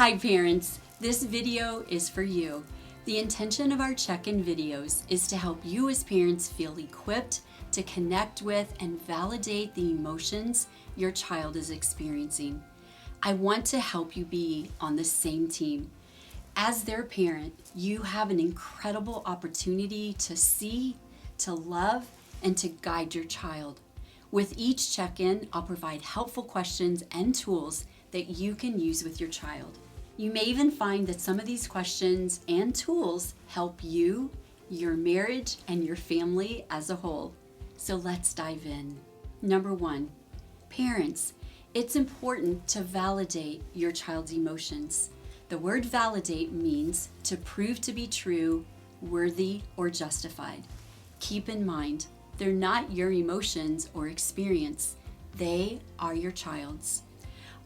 Hi parents, this video is for you. The intention of our check-in videos is to help you as parents feel equipped to connect with and validate the emotions your child is experiencing. I want to help you be on the same team. As their parent, you have an incredible opportunity to see, to love, and to guide your child. With each check-in, I'll provide helpful questions and tools that you can use with your child. You may even find that some of these questions and tools help you, your marriage, and your family as a whole. So let's dive in. Number 1, parents, it's important to validate your child's emotions. The word validate means to prove to be true, worthy, or justified. Keep in mind, they're not your emotions or experience. They are your child's.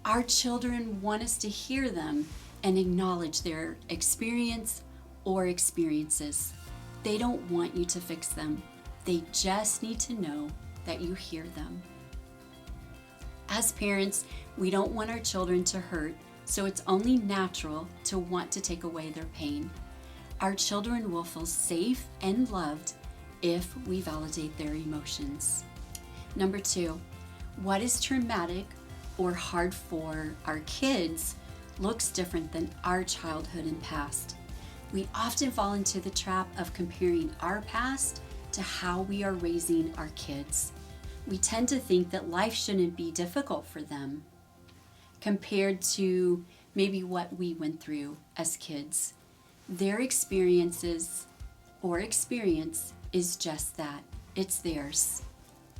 Our children want us to hear them and acknowledge their experience or experiences. They don't want you to fix them. They just need to know that you hear them. As parents, we don't want our children to hurt, so it's only natural to want to take away their pain. Our children will feel safe and loved if we validate their emotions. Number 2, what is traumatic or hard for our kids looks different than our childhood and past. We often fall into the trap of comparing our past to how we are raising our kids. We tend to think that life shouldn't be difficult for them compared to maybe what we went through as kids. Their experiences or experience is just that. It's theirs.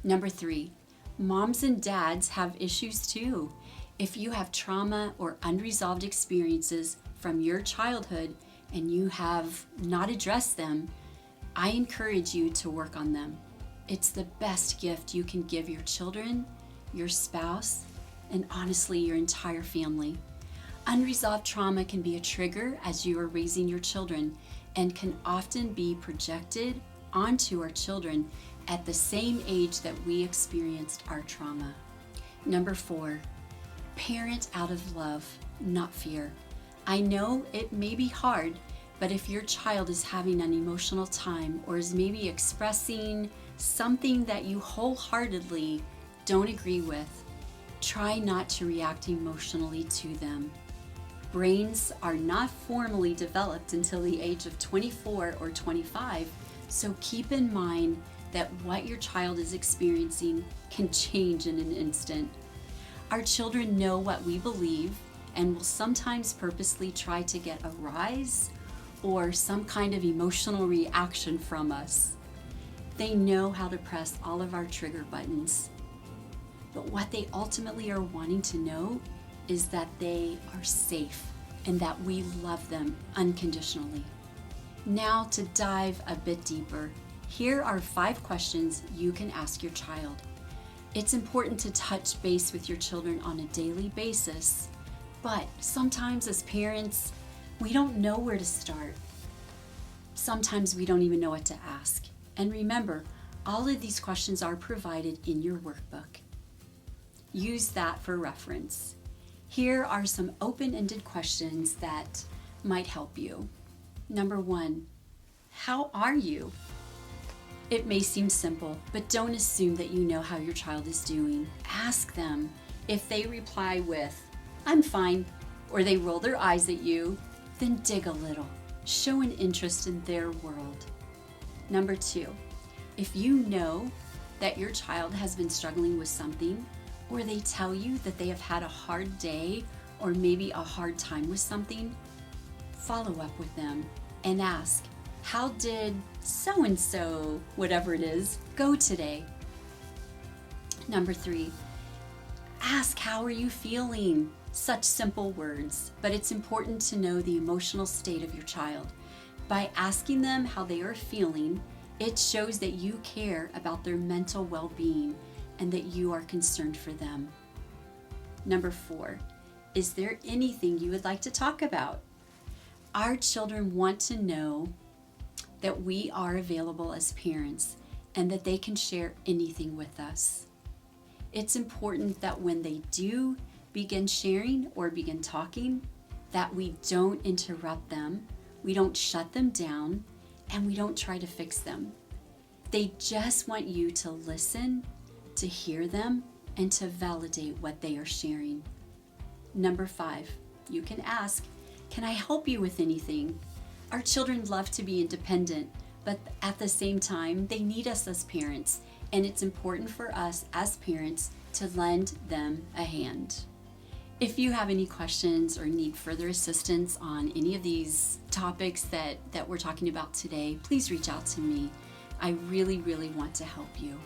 Number 3, moms and dads have issues too. If you have trauma or unresolved experiences from your childhood and you have not addressed them, I encourage you to work on them. It's the best gift you can give your children, your spouse, and honestly, your entire family. Unresolved trauma can be a trigger as you are raising your children and can often be projected onto our children at the same age that we experienced our trauma. Number 4, parent out of love, not fear. I know it may be hard, but if your child is having an emotional time or is maybe expressing something that you wholeheartedly don't agree with, try not to react emotionally to them. Brains are not formally developed until the age of 24 or 25, so keep in mind that what your child is experiencing can change in an instant. Our children know what we believe and will sometimes purposely try to get a rise or some kind of emotional reaction from us. They know how to press all of our trigger buttons. But what they ultimately are wanting to know is that they are safe and that we love them unconditionally. Now to dive a bit deeper, here are 5 questions you can ask your child. It's important to touch base with your children on a daily basis, but sometimes as parents, we don't know where to start. Sometimes we don't even know what to ask. And remember, all of these questions are provided in your workbook. Use that for reference. Here are some open-ended questions that might help you. Number 1, how are you? It may seem simple, but don't assume that you know how your child is doing. Ask them. If they reply with, I'm fine, or they roll their eyes at you, then dig a little. Show an interest in their world. Number 2, if you know that your child has been struggling with something, or they tell you that they have had a hard day or maybe a hard time with something, follow up with them and ask, how did so-and-so, whatever it is, go today? Number 3, ask, how are you feeling? Such simple words, but it's important to know the emotional state of your child. By asking them how they are feeling, it shows that you care about their mental well-being and that you are concerned for them. Number 4, is there anything you would like to talk about? Our children want to know that we are available as parents and that they can share anything with us. It's important that when they do begin sharing or begin talking, that we don't interrupt them, we don't shut them down, and we don't try to fix them. They just want you to listen, to hear them, and to validate what they are sharing. Number 5, you can ask, can I help you with anything? Our children love to be independent, but at the same time, they need us as parents, and it's important for us as parents to lend them a hand. If you have any questions or need further assistance on any of these topics that we're talking about today, please reach out to me. I really, really want to help you.